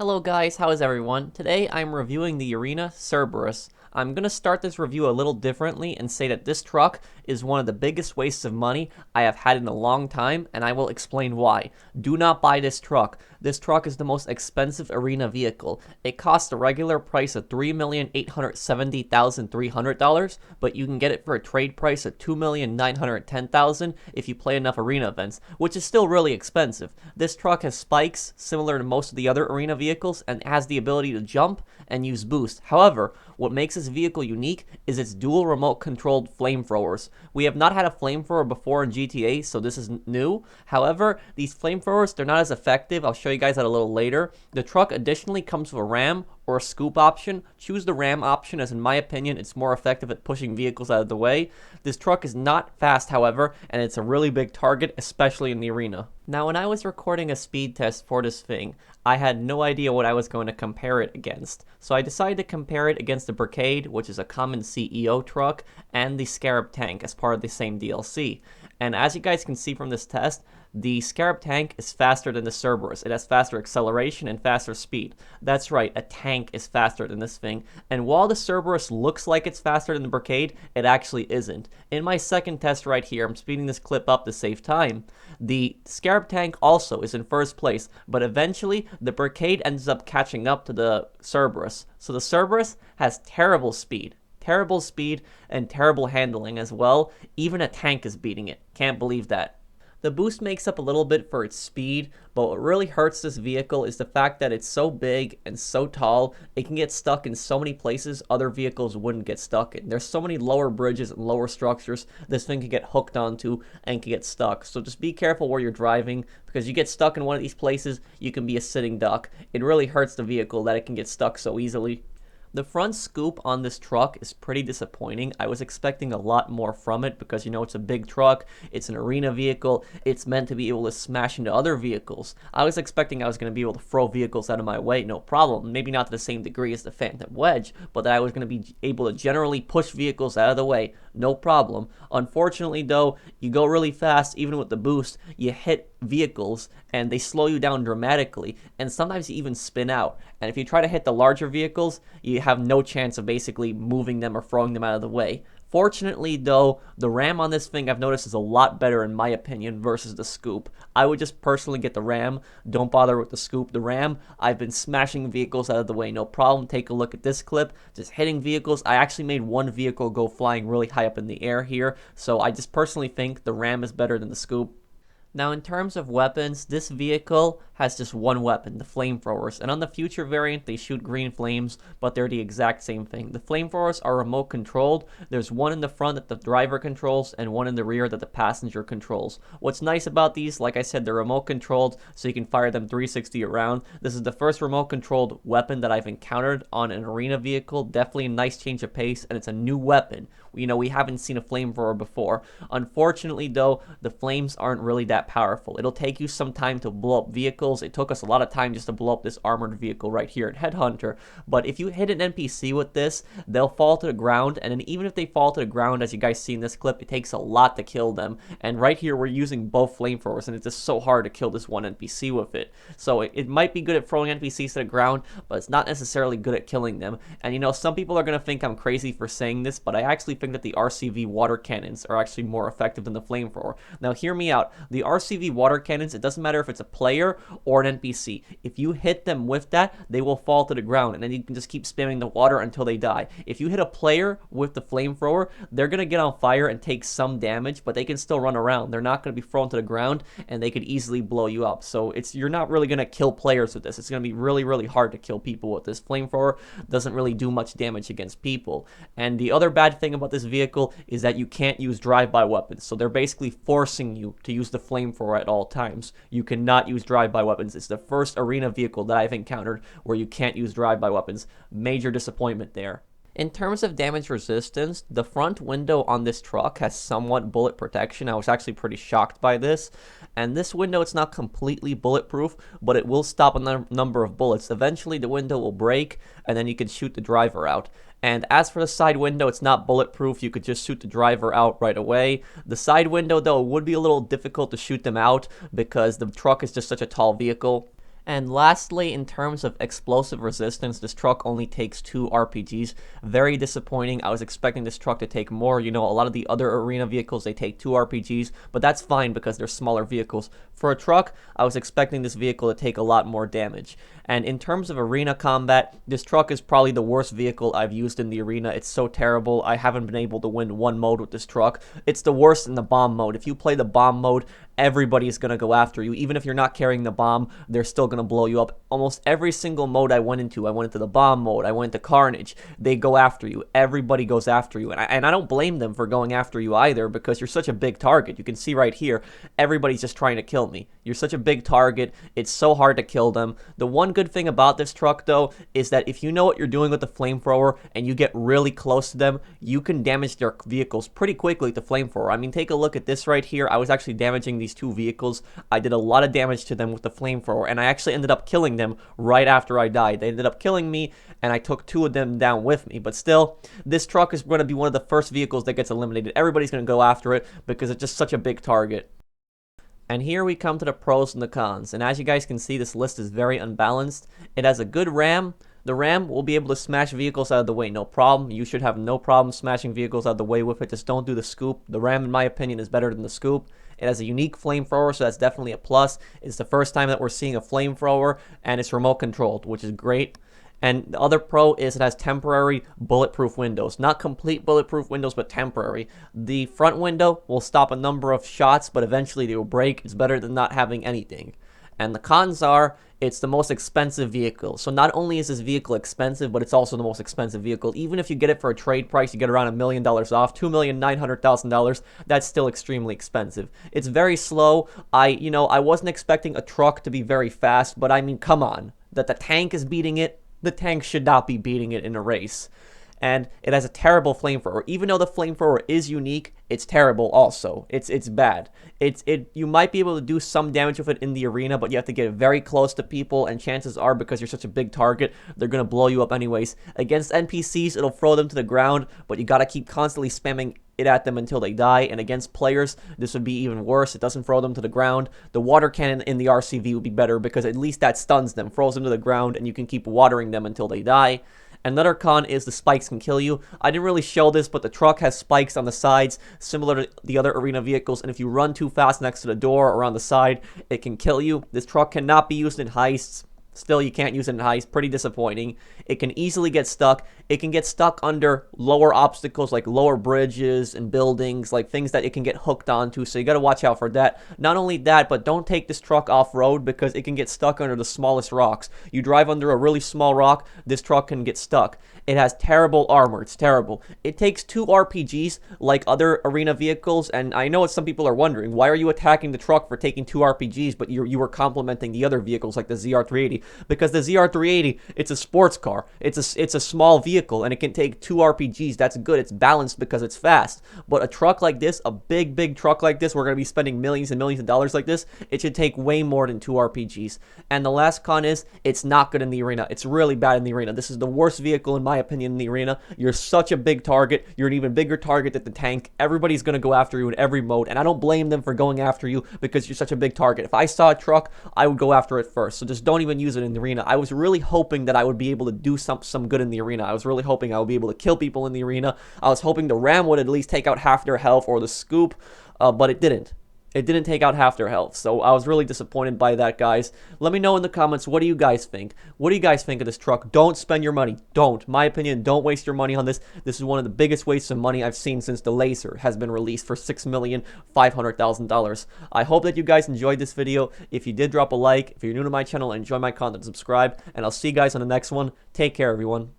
Hello guys, how is everyone? Today I'm reviewing the Arena Cerberus. I'm going to start this review a little differently and say that this truck is one of the biggest wastes of money I have had in a long time, and I will explain why. Do not buy this truck. This truck is the most expensive arena vehicle. It costs the regular price of $3,870,300, but you can get it for a trade price of $2,910,000 if you play enough arena events, which is still really expensive. This truck has spikes similar to most of the other arena vehicles and has the ability to jump and use boost. However, what makes this vehicle unique is its dual remote controlled flamethrowers. We have not had a flamethrower before in GTA, so this is new. However, these flamethrowers, they're not as effective. I'll show you guys that a little later. The truck additionally comes with a ram or a scoop option. Choose the ram option, as in my opinion it's more effective at pushing vehicles out of the way. This truck is not fast, however, and it's a really big target, especially in the arena. Now, when I was recording a speed test for this thing, I had no idea what I was going to compare it against. So I decided to compare it against the Brigade, which is a common CEO truck, and the Scarab tank as part of the same DLC. And as you guys can see from this test, the Scarab tank is faster than the Cerberus. It has faster acceleration and faster speed. That's right, a tank is faster than this thing. And while the Cerberus looks like it's faster than the Brigade, it actually isn't. In my second test right here, I'm speeding this clip up to save time, the Scarab tank also is in first place, but eventually the Brigade ends up catching up to the Cerberus. So the Cerberus has terrible speed and terrible handling as well. Even a tank is beating it. Can't believe that. The boost makes up a little bit for its speed, but what really hurts this vehicle is the fact that it's so big and so tall, it can get stuck in so many places other vehicles wouldn't get stuck in. There's so many lower bridges and lower structures this thing can get hooked onto and can get stuck. So just be careful where you're driving, because you get stuck in one of these places, you can be a sitting duck. It really hurts the vehicle that it can get stuck so easily. The front scoop on this truck is pretty disappointing. I was expecting a lot more from it because, it's a big truck, it's an arena vehicle, it's meant to be able to smash into other vehicles. I was expecting I was going to be able to throw vehicles out of my way, no problem. Maybe not to the same degree as the Phantom Wedge, but that I was going to be able to generally push vehicles out of the way, no problem. Unfortunately, though, you go really fast, even with the boost, you hit vehicles and they slow you down dramatically, and sometimes you even spin out. And if you try to hit the larger vehicles, you have no chance of basically moving them or throwing them out of the way. Fortunately, though, the ram on this thing I've noticed is a lot better in my opinion versus the scoop. I would just personally get the ram. Don't bother with the scoop. The ram, I've been smashing vehicles out of the way, no problem. Take a look at this clip. Just hitting vehicles. I actually made one vehicle go flying really high up in the air here. So I just personally think the ram is better than the scoop. Now, in terms of weapons, this vehicle has just one weapon, the flamethrowers, and on the future variant they shoot green flames, but they're the exact same thing. The flamethrowers are remote controlled. There's one in the front that the driver controls and one in the rear that the passenger controls. What's nice about these, like I said, they're remote controlled, so you can fire them 360 around. This is the first remote controlled weapon that I've encountered on an arena vehicle. Definitely a nice change of pace, and it's a new weapon. We haven't seen a flamethrower before. Unfortunately, though, the flames aren't really that powerful. It'll take you some time to blow up vehicles. It took us a lot of time just to blow up this armored vehicle right here in Headhunter. But if you hit an NPC with this, they'll fall to the ground. And then even if they fall to the ground, as you guys see in this clip, it takes a lot to kill them. And right here, we're using both flamethrowers, and it's just so hard to kill this one NPC with it. So it might be good at throwing NPCs to the ground, but it's not necessarily good at killing them. And some people are going to think I'm crazy for saying this, but I actually think that the RCV water cannons are actually more effective than the flamethrower. Now, hear me out. The RCV water cannons, it doesn't matter if it's a player or an NPC. If you hit them with that, they will fall to the ground, and then you can just keep spamming the water until they die. If you hit a player with the flamethrower, they're going to get on fire and take some damage, but they can still run around. They're not going to be thrown to the ground, and they could easily blow you up. So you're not really going to kill players with this. It's going to be really, really hard to kill people with this. Flamethrower doesn't really do much damage against people. And the other bad thing about this vehicle is that you can't use drive-by weapons. So they're basically forcing you to use the flamethrower at all times. You cannot use drive-by weapons. It's the first arena vehicle that I've encountered where you can't use drive-by weapons. Major disappointment there. In terms of damage resistance, the front window on this truck has somewhat bullet protection. I was actually pretty shocked by this. And this window, it's not completely bulletproof, but it will stop a number of bullets. Eventually, the window will break, and then you can shoot the driver out. And as for the side window, it's not bulletproof. You could just shoot the driver out right away. The side window, though, would be a little difficult to shoot them out because the truck is just such a tall vehicle. And lastly, in terms of explosive resistance, this truck only takes 2 RPGs. Very disappointing. I was expecting this truck to take more. You know, a lot of the other arena vehicles, they take 2 RPGs, but that's fine because they're smaller vehicles. For a truck, I was expecting this vehicle to take a lot more damage. And in terms of arena combat, this truck is probably the worst vehicle I've used in the arena. It's so terrible. I haven't been able to win one mode with this truck. It's the worst in the bomb mode. If you play the bomb mode, everybody's going to go after you. Even if you're not carrying the bomb, they're still going to blow you up. Almost every single mode I went into the bomb mode, I went to Carnage, they go after you. Everybody goes after you. And I don't blame them for going after you either, because you're such a big target. You can see right here, everybody's just trying to kill me. You're such a big target. It's so hard to kill them. The one good thing about this truck, though, is that if you know what you're doing with the flamethrower and you get really close to them, you can damage their vehicles pretty quickly with the flamethrower. I mean, take a look at this right here. I was actually damaging these 2 vehicles. I did a lot of damage to them with the flamethrower, and I actually ended up killing them right after I died. They ended up killing me, and I took 2 of them down with me. But still, this truck is going to be one of the first vehicles that gets eliminated. Everybody's going to go after it because it's just such a big target. And here we come to the pros and the cons. And as you guys can see, this list is very unbalanced. It has a good ram. The ram will be able to smash vehicles out of the way, no problem. You should have no problem smashing vehicles out of the way with it. Just don't do the scoop. The ram, in my opinion, is better than the scoop. It has a unique flamethrower, so that's definitely a plus. It's the first time that we're seeing a flamethrower, and it's remote controlled, which is great. And the other pro is it has temporary bulletproof windows. Not complete bulletproof windows, but temporary. The front window will stop a number of shots, but eventually they will break. It's better than not having anything. And the cons are, it's the most expensive vehicle. So not only is this vehicle expensive, but it's also the most expensive vehicle. Even if you get it for a trade price, you get around $1 million off, $2,900,000, that's still extremely expensive. It's very slow. I wasn't expecting a truck to be very fast, but I mean, come on. That the tank is beating it, the tank should not be beating it in a race. And it has a terrible flamethrower. Even though the flamethrower is unique, it's terrible also. It's bad. You might be able to do some damage with it in the arena, but you have to get very close to people, and chances are, because you're such a big target, they're going to blow you up anyways. Against NPCs, it'll throw them to the ground, but you got to keep constantly spamming it at them until they die. And against players, this would be even worse. It doesn't throw them to the ground. The water cannon in the RCV would be better, because at least that stuns them, throws them to the ground, and you can keep watering them until they die. Another con is the spikes can kill you. I didn't really show this, but the truck has spikes on the sides, similar to the other arena vehicles, and if you run too fast next to the door or on the side, it can kill you. This truck cannot be used in heists. Still, you can't use it in heists. Pretty disappointing. It can easily get stuck. It can get stuck under lower obstacles, like lower bridges and buildings, like things that it can get hooked onto, so you gotta watch out for that. Not only that, but don't take this truck off-road, because it can get stuck under the smallest rocks. You drive under a really small rock, this truck can get stuck. It has terrible armor. It's terrible. It takes 2 RPGs like other arena vehicles, and I know what some people are wondering. Why are you attacking the truck for taking 2 RPGs, but you were complimenting the other vehicles like the ZR380? Because the ZR380, it's a sports car. It's a small vehicle, and it can take 2 RPGs. That's good. It's balanced because it's fast. But a truck like this, a big truck like this, we're going to be spending millions and millions of dollars like this, it should take way more than 2 RPGs. And the last con is, it's not good in the arena. It's really bad in the arena. This is the worst vehicle, in my opinion, in the arena. You're such a big target. You're an even bigger target than the tank. Everybody's going to go after you in every mode, and I don't blame them for going after you because you're such a big target. If I saw a truck, I would go after it first. So just don't even use it in the arena. I was really hoping that I would be able to do some good in the arena. I was really hoping I would be able to kill people in the arena. I was hoping the ram would at least take out half their health, or the scoop, but it didn't. It didn't take out half their health, so I was really disappointed by that, guys. Let me know in the comments, what do you guys think? What do you guys think of this truck? Don't spend your money. Don't. My opinion, don't waste your money on this. This is one of the biggest wastes of money I've seen since the Laser has been released for $6,500,000. I hope that you guys enjoyed this video. If you did, drop a like. If you're new to my channel and enjoy my content, subscribe. And I'll see you guys on the next one. Take care, everyone.